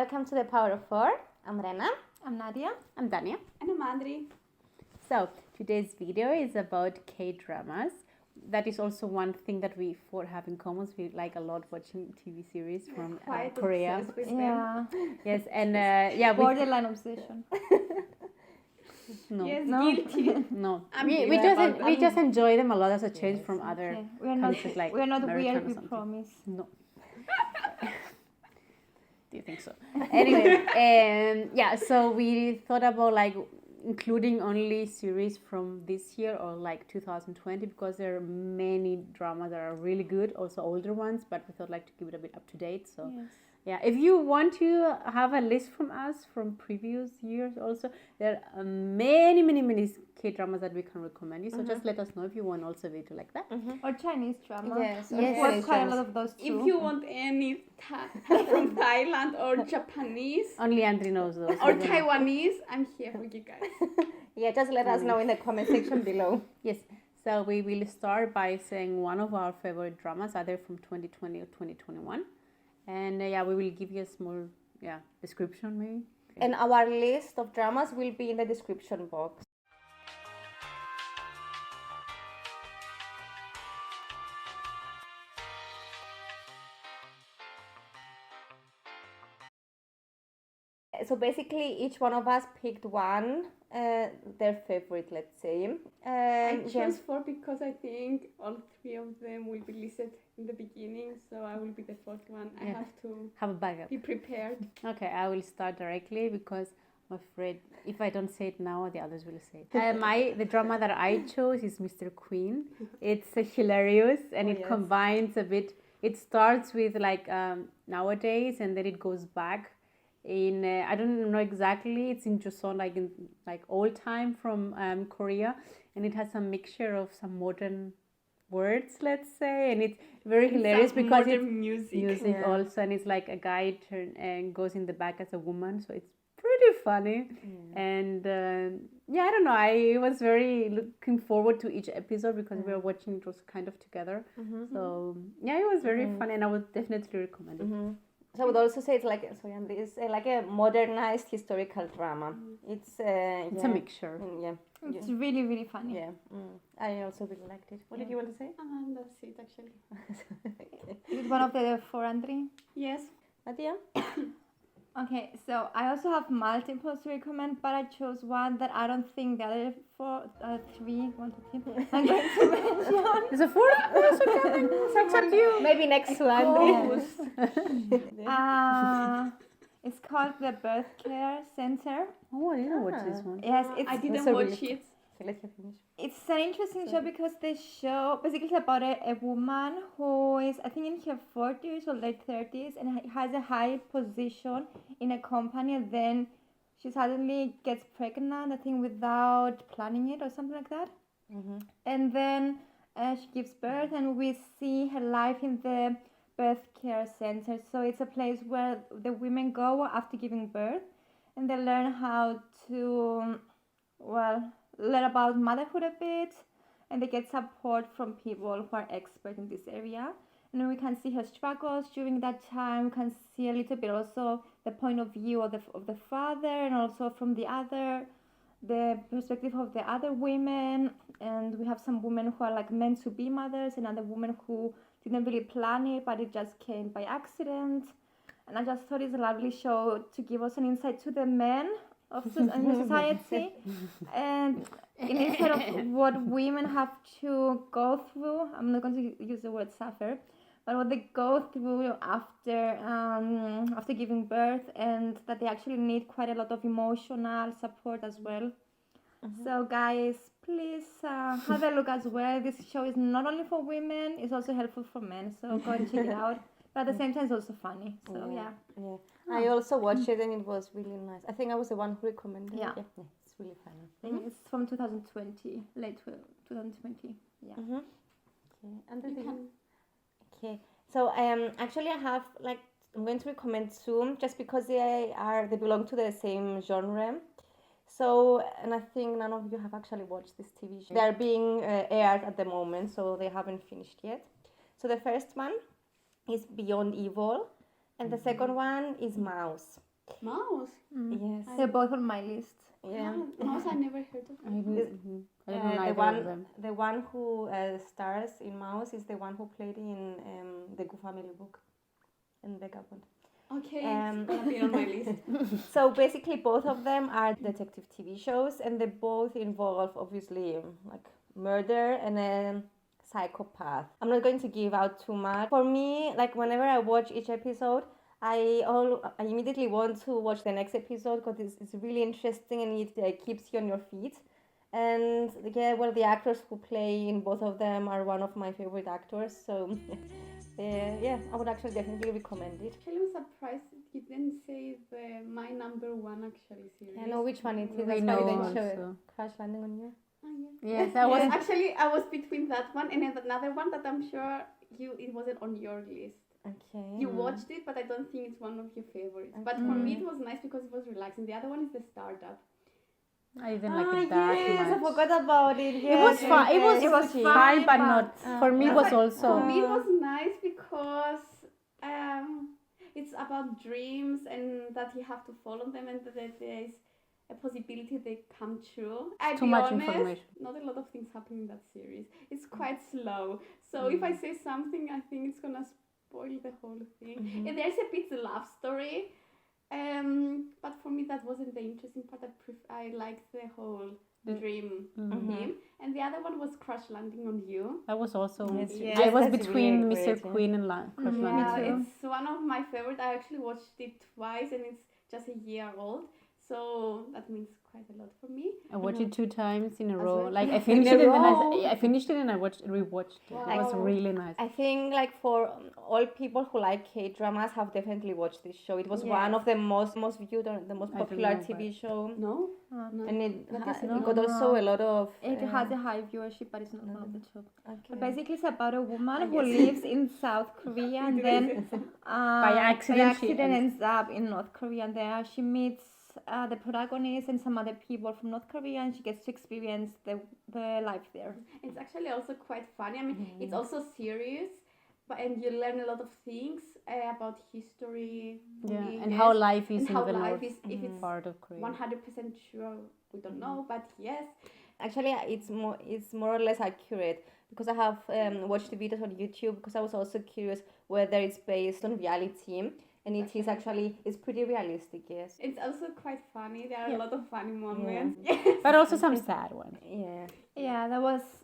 welcome to the Power of Four. I'm Rena. I'm Nadia. I'm Tania. And I'm Andri. So, today's video is about K-dramas. That is also one thing that we four have in common. We like a lot watching TV series from Korea. Yeah. Yes, and borderline obsession. No. Yes, No? guilty. No, I'm we just enjoy them a lot as a change from other Okay. We're not American weird, or we something. promise. No. Do you think so? Anyway, so we thought about like including only series from this year or like 2020 because there are many dramas that are really good, also older ones, but we thought like to keep it a bit up to date. So Yes. yeah, if you want to have a list from us from previous years also, there are many K-dramas that we can recommend you. So just let us know if you want also a video like that. Or Chinese drama. Yes, We watch quite a lot of those too. If you want any from Thailand or Japanese Only Andri knows those. or Taiwanese, I'm here for you guys. Yeah, just let us know in the comment section below. Yes. So we will start by saying one of our favorite dramas, either from 2020 or 2021. And we will give you a small description maybe. Okay. And our list of dramas will be in the description box. So basically, each one of us picked one, their favorite, let's say. I chose 4 because I think all 3 of them will be listed in the beginning, so I will be the 4th one. I have to have a backup. be prepared. Okay, I will start directly because I'm afraid if I don't say it now, the others will say it. The drama that I chose is Mr. Queen. It's hilarious and it combines a bit. It starts with like nowadays and then it goes back in I don't know exactly. It's in Joseon, like old time from Korea, and it has a mixture of some modern words, let's say, and it's very hilarious because it's music also, and it's like a guy goes in the back as a woman, so it's pretty funny. And I don't know, I was very looking forward to each episode because we were watching it was kind of together. So it was very funny, and I would definitely recommend it. So I would also say it's like like a modernized historical drama. It's a mixture. It's really funny. Yeah, I also really liked it. What did you want to say? That's it actually. Okay. Is it one of the 4, Andri? Yes. Nadia? Okay, so I also have multiples to recommend, but I chose one that I don't think the other 3, 1, 2, 3, I'm going to mention. There's a 4th also coming. Except you. Maybe next one. It's called the Birthcare Center. Oh, I didn't watch this one. Yes, I didn't so watch really it. Okay, let you finish. It's an interesting show because the show basically is about a woman who is, I think, in her 40s or late 30s and has a high position in a company, and then she suddenly gets pregnant, I think, without planning it or something like that. And then she gives birth, and we see her life in the Birthcare Center. So it's a place where the women go after giving birth, and they learn how to, learn about motherhood a bit, and they get support from people who are expert in this area. And then we can see her struggles during that time. We can see a little bit also the point of view of the father, and also from the perspective of the other women. And we have some women who are like meant to be mothers, and other women who didn't really plan it, but it just came by accident. And I just thought it's a lovely show to give us an insight to the men of in society, and instead of what women have to go through. I'm not going to use the word suffer, but what they go through after giving birth, and that they actually need quite a lot of emotional support as well. So guys, please have a look as well. This show is not only for women, it's also helpful for men, so go and check it out. But at the same time, it's also funny. So yeah. I also watched it and it was really nice. I think I was the one who recommended Yeah. it. Yeah, it's really funny. I think it's from 2020, late 2020. Yeah. Okay, and okay. So actually I have I'm going to recommend two just because they belong to the same genre. So, and I think none of you have actually watched this TV show. They are being aired at the moment, so they haven't finished yet. So the first one is Beyond Evil, and the second one is Mouse. Mouse. Yes. They're both on my list. Yeah. Mouse, I never heard of. I didn't know either of them. The one who stars in Mouse is the one who played in the Goo family book in Vagabond. Okay, it's gonna be on my list. So basically, both of them are detective TV shows, and they both involve obviously like murder and a psychopath. I'm not going to give out too much. For me, like whenever I watch each episode, I immediately want to watch the next episode because it's really interesting and it keeps you on your feet. And yeah, well, the actors who play in both of them are one of my favorite actors. So yeah, I would actually definitely recommend it. Actually, I'm surprised you didn't say my number one actually series. I know which one it is. We That's why know we didn't show it. also. Crash Landing on You. Oh, yeah. Yes, I was. Yes, actually, I was between that one and another one that I'm sure it wasn't on your list. Okay. You watched it, but I don't think it's one of your favorites. But for me, it was nice because it was relaxing. The other one is The Startup. I didn't like it that yes, I much. forgot about it. It was fun. It was fine, but not for me. It was also. For me, it was nice because it's about dreams and that you have to follow them and that there is a possibility they come true. I'll Too be much honest, information. not a lot of things happen in that series. It's quite slow. So if I say something, I think it's gonna spoil the whole thing. And there's a bit love story. But for me that wasn't the interesting part. I liked the whole dream theme. And the other one was Crash Landing on You. That was also. Yes, I was that's between really Mr. great, yeah. Queen and Crash Landing. Yeah, it's one of my favorite. I actually watched it twice and it's just a year old. So that means quite a lot for me. I watched it 2 times in a row. well. Like I finished In it a and row? then I finished it and I rewatched it. It was Wow. really nice. I think like for all people who like K-dramas have definitely watched this show. It was one of the most viewed or the most I don't popular know, TV show. No? And it No. got also a lot of... It has a high viewership, but it's not one of the top. Okay. But basically, it's about a woman who lives in South Korea and then By accident she ends up in North Korea. And there she meets the protagonist and some other people from North Korea, and she gets to experience the life there. It's actually also quite funny. I mean, it's also serious, and you learn a lot of things about history. Yeah, really, and yes. how life is And in how the life north is, if it's part of Korea. 100% sure, we don't know, but yes. Actually, it's more or less accurate because I have watched the videos on YouTube because I was also curious whether it's based on reality. And it is actually, it's pretty realistic, yes. It's also quite funny. There are a lot of funny moments. Yes. But also some sad ones. Yeah. Yeah,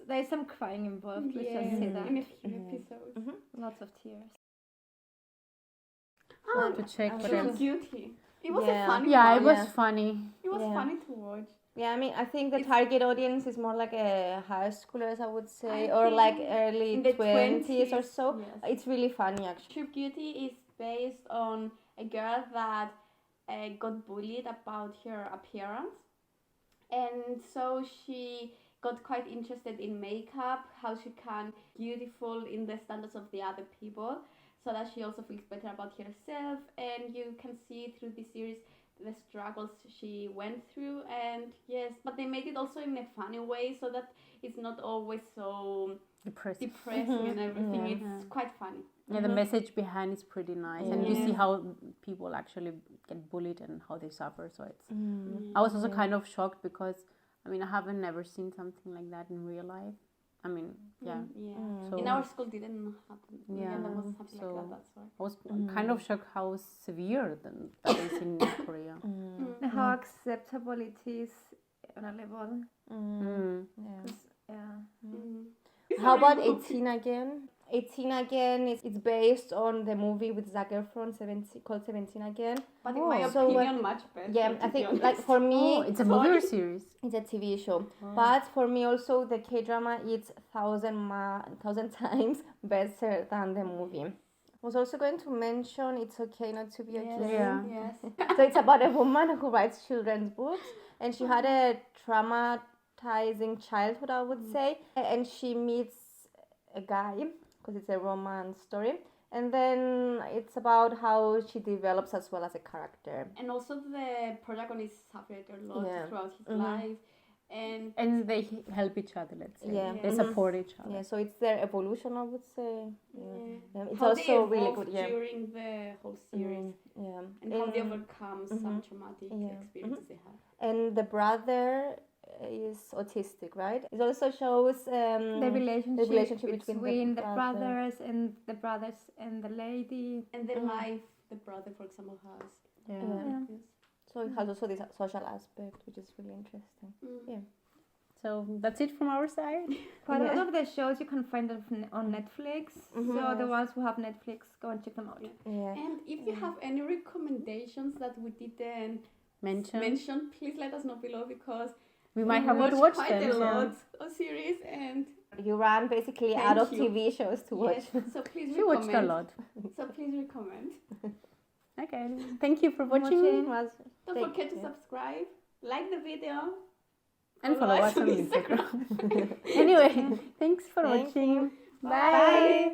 there's some crying involved. Let's just say that. In a few episodes. Lots of tears. To check what Feel else. Guilty. It was Yeah. a funny Yeah, one. it was funny. It was Yeah. funny to watch. Yeah, I mean, I think the target audience is more like a high schoolers, I would say, I or like think early in the 20s or so. Yes. It's really funny, actually. True Beauty is based on a girl that got bullied about her appearance. And so she got quite interested in makeup, how she can be beautiful in the standards of the other people, so that she also feels better about herself. And you can see through this series the struggles she went through. And yes, but they made it also in a funny way, so that it's not always so Depressing. depressing and everything. It's quite funny. Yeah, the message behind is pretty nice, and you see how people actually get bullied and how they suffer. So it's. I was also kind of shocked because, I mean, I haven't never seen something like that in real life. I mean, yeah. So In our school didn't happen. Yeah, There wasn't something so- like that. That's why. I was kind of shocked how severe that is in Korea. And how acceptable it is on a level. Yeah. How about 18 Again? 18 Again it's based on the movie with Zac Efron, called 17 Again. But in my So, opinion, much better. Yeah, to I be think honest. like for me, Oh, it's a movie or series? it's a TV show. But for me also the K-drama is 1,000 times better than the movie. I was also going to mention It's Okay Not to Be Okay. Yeah. Yes. So it's about a woman who writes children's books, and she had a traumatizing childhood, I would say, and she meets a guy because it's a romance story, and then it's about how she develops as well as a character. And also the protagonist suffered a lot Yeah. throughout his life. And And they help each other, let's say. Yeah. They support each other. Yeah, so it's their evolution, I would say. Yeah. It's how they also really evolved good. Yeah. during the whole series. Yeah. And and how they overcome some traumatic experiences they have. And the brother is autistic, right? It also shows the relationship between the brothers. brothers and the lady. And the life the brother, for example, has. Yeah. Yes. So it has also this social aspect, which is really interesting. Yeah. So that's it from our side. Quite a lot of the shows you can find on Netflix. So the ones who have Netflix, go and check them out. Yeah. And if you have any recommendations that we didn't mention, please let us know below, because we might have not watched quite them. a lot of series, and you ran basically out of TV shows to watch. Yes, so please She watched a lot. So please recommend. Okay, thank you for watching. Don't forget to subscribe, like the video, and follow us on Instagram. Anyway, thanks for watching. Bye.